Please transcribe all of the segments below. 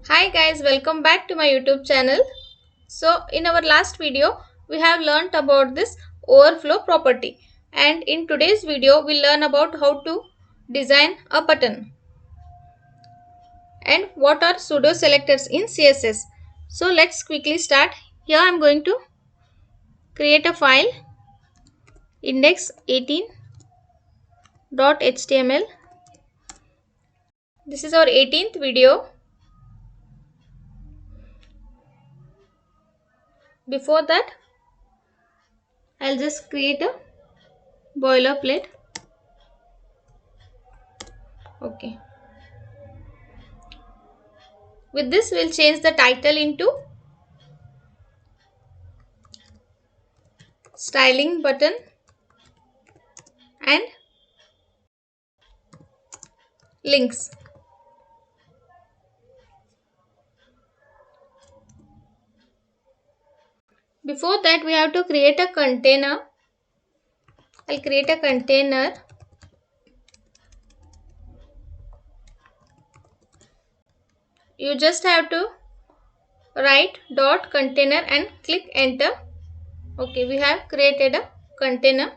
Hi guys, welcome back to my YouTube channel. So in our last video, we have learnt about this overflow property, and in today's video, we'll learn about how to design a button and what are pseudo selectors in CSS. So let's quickly start. Here I am going to create a file index18.html. This is our 18th video. Before that, I'll just create a boilerplate. Okay. With this, we'll change the title into styling button and links. Before that, we have to create a container. I'll create a container. You just have to write dot container and click enter. Okay, we have created a container.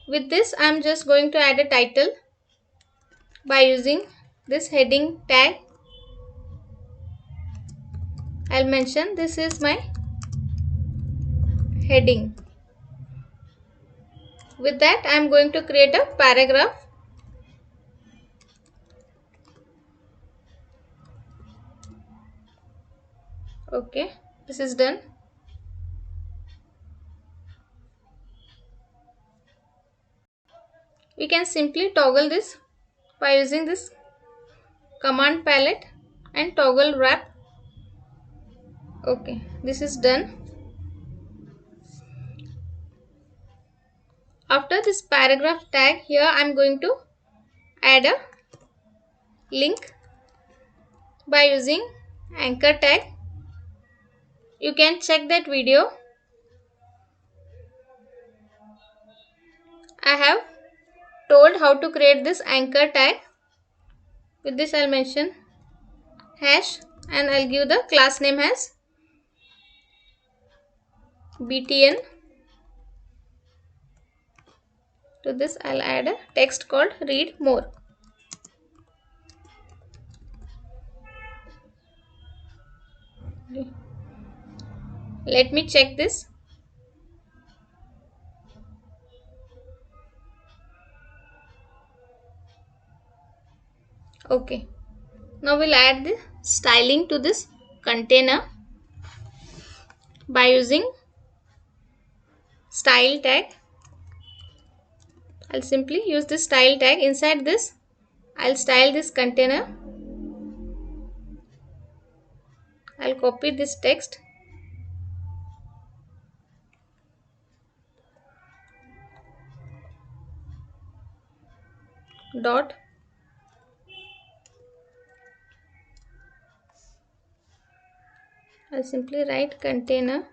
With this, I'm just going to add a title by using this heading tag. I'll mention this is my heading. With that, I'm going to create a paragraph. Okay, this is done. We can simply toggle this by using this command palette and toggle wrap. Okay, this is done. After this paragraph tag, here I am going to add a link by using anchor tag. You can check that video. I have told how to create this anchor tag. With this, I'll mention hash and I'll give the class name as btn. To this, I'll add a text called read more. Let me check this. Okay. Now we'll add the styling to this container by using style tag. I'll simply use this style tag. Inside this, I'll style this container. I'll copy this text. Dot. I'll simply write container.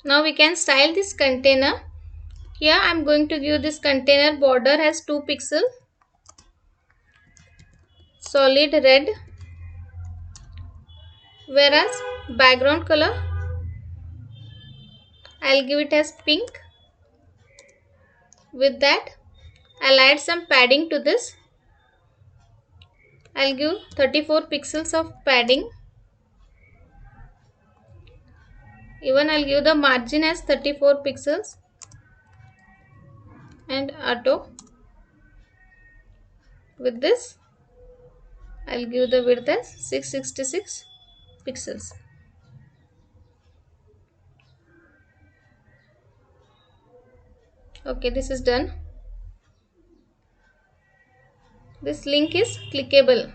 Now we can style this container. Here I'm going to give this container border has 2 pixels. Solid red. Whereas background color, I'll give it as pink. With that, I'll add some padding to this. I'll give 34 pixels of padding. Even I'll give the margin as 34 pixels and auto. With this, I'll give the width as 666 pixels. Okay, this is done. This link is clickable.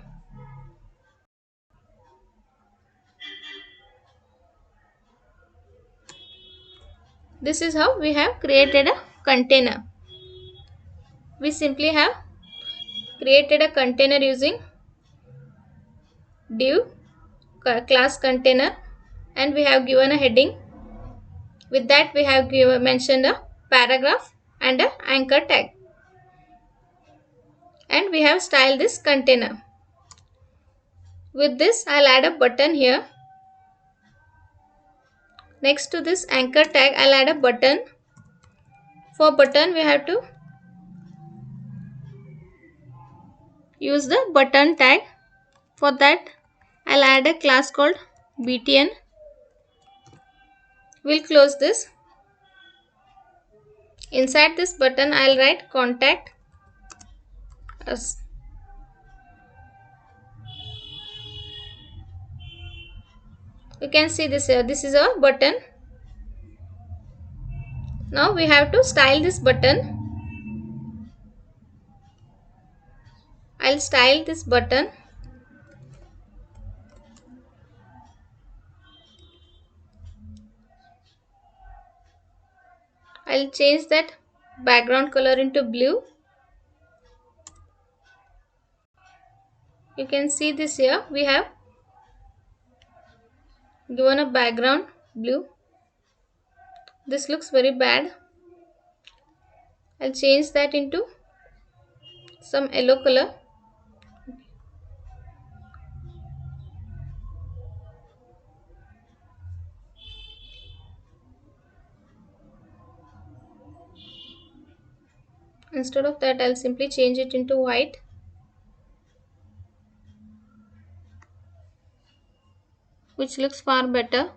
This is how we have created a container. We simply have created a container using div class container and we have given a heading. With that, we have mentioned a paragraph and a anchor tag. and we have styled this container. With this, I'll add a button here. Next to this anchor tag, I'll add a button. For button, we have to use the button tag. For that, I'll add a class called btn. We'll close this. Inside this button, I'll write contact us. You can see this here. This is our button. Now we have to style this button. I'll style this button. I'll change that background color into blue. You can see this here. We have given a background blue. This looks very bad. I'll change that into some yellow color. Instead of that, I'll simply change it into white. Which looks far better.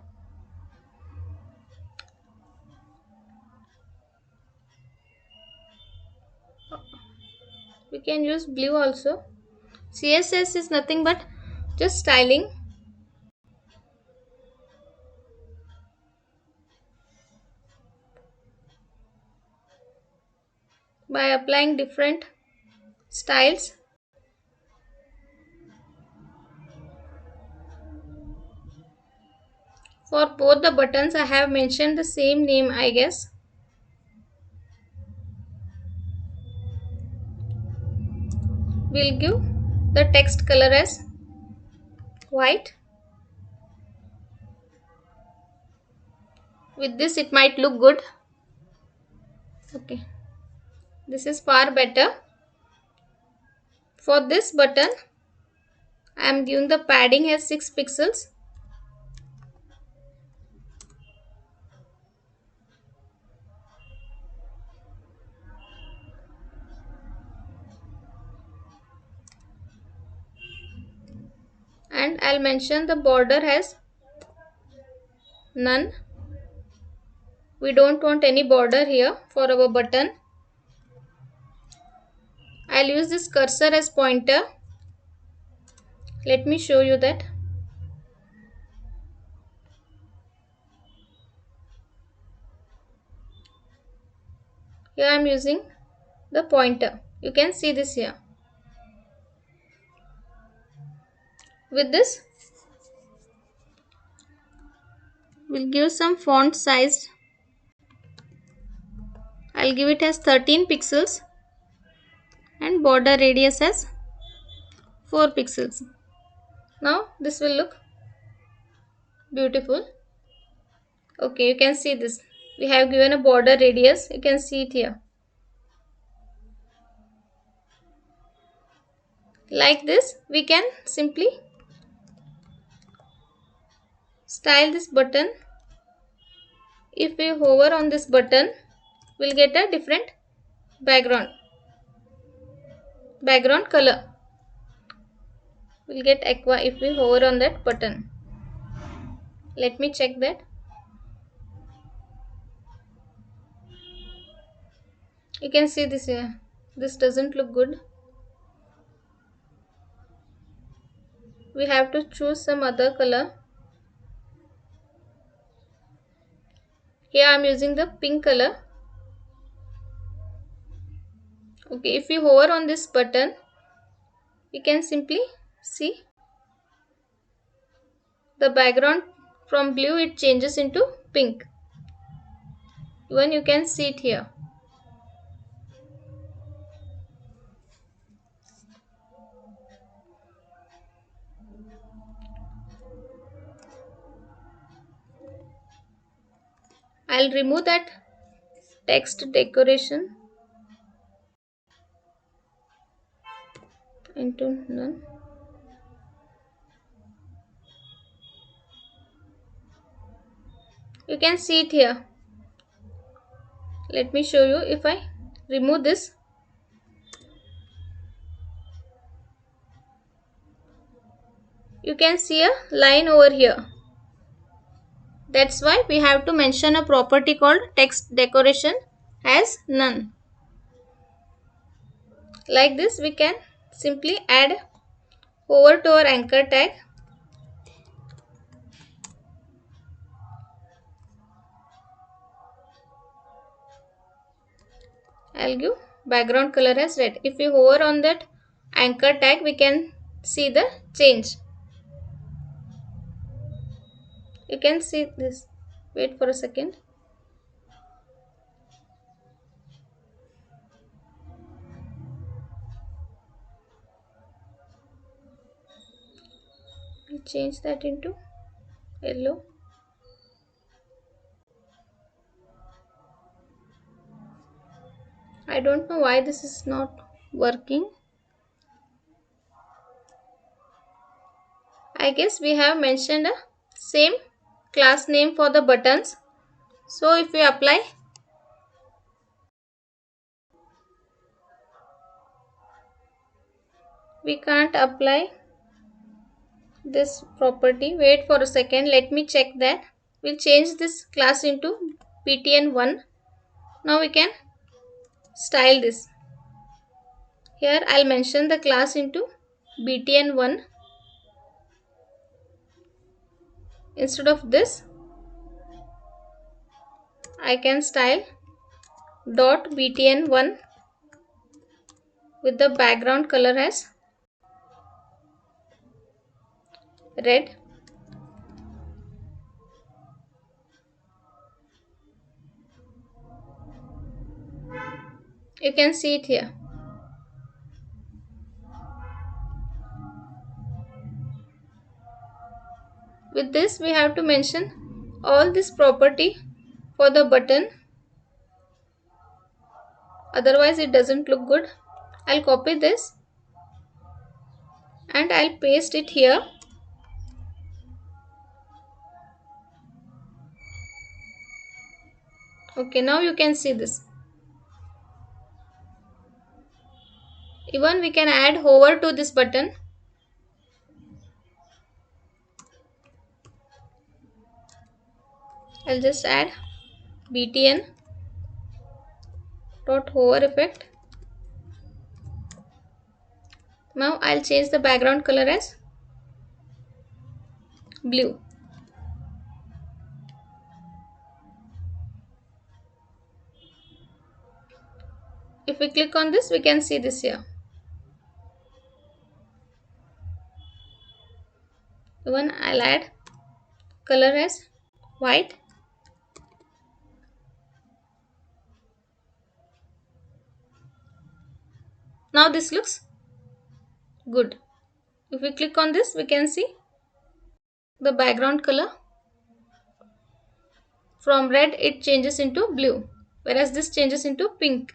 We can use blue also. CSS is nothing but just styling. By applying different styles. For both the buttons, I have mentioned the same name, I guess. We'll give the text color as white. With this, it might look good. Okay. This is far better. For this button, I am giving the padding as 6 pixels. And I'll mention the border has none. We don't want any border here for our button. I'll use this cursor as pointer. Let me show you that. Here I am using the pointer. You can see this here. With this, we'll give some font size. I'll give it as 13 pixels and border radius as 4 pixels. Now this will look beautiful. Okay, you can see this. We have given a border radius. You can see it here. Like this, we can simply style this button. If we hover on this button, we'll get a different background color. We'll get aqua if we hover on that button. Let me check that. You can see this here. This doesn't look good. We have to choose some other color. Here I am using the pink color. Okay, if we hover on this button, we can simply see the background from blue, it changes into pink. Even you can see it here. I'll remove that text decoration. into none. You can see it here. Let me show you. If I remove this, you can see a line over here. That's why we have to mention a property called text decoration as none. Like this, we can simply add over to our anchor tag. I'll give background color as red. If we hover on that anchor tag, we can see the change. You can see this. Wait for a second. I'll change that into yellow. I don't know why this is not working. I guess we have mentioned a same class name for the buttons. So if we apply, we can't apply this property. Wait for a second. Let me check that. We'll change this class into btn1. Now we can style this. Here I'll mention the class into btn1. Instead of this, I can style dot btn1 with the background color as red. You can see it here. With this, we have to mention all this property for the button. Otherwise, it doesn't look good. I'll copy this and I'll paste it here. Okay, now you can see this. Even we can add hover to this button. I'll just add btn dot hover effect. Now I'll change the background color as blue. If we click on this, we can see this here. Even I'll add color as white. Now this looks good. If we click on this, we can see the background color. From red, it changes into blue, whereas this changes into pink.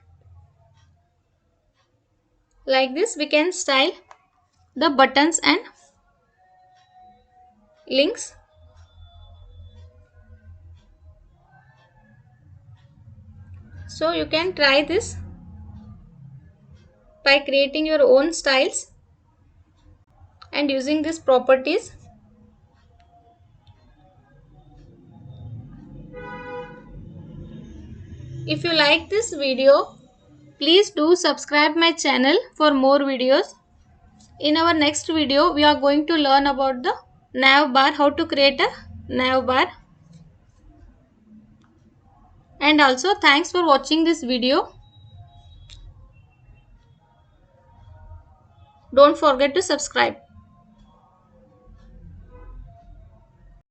Like this, we can style the buttons and links. So you can try this by creating your own styles and using these properties. If you like this video, please do subscribe my channel for more videos. In our next video, we are going to learn about the nav bar, how to create a nav bar. And also thanks for watching this video. Don't forget to subscribe.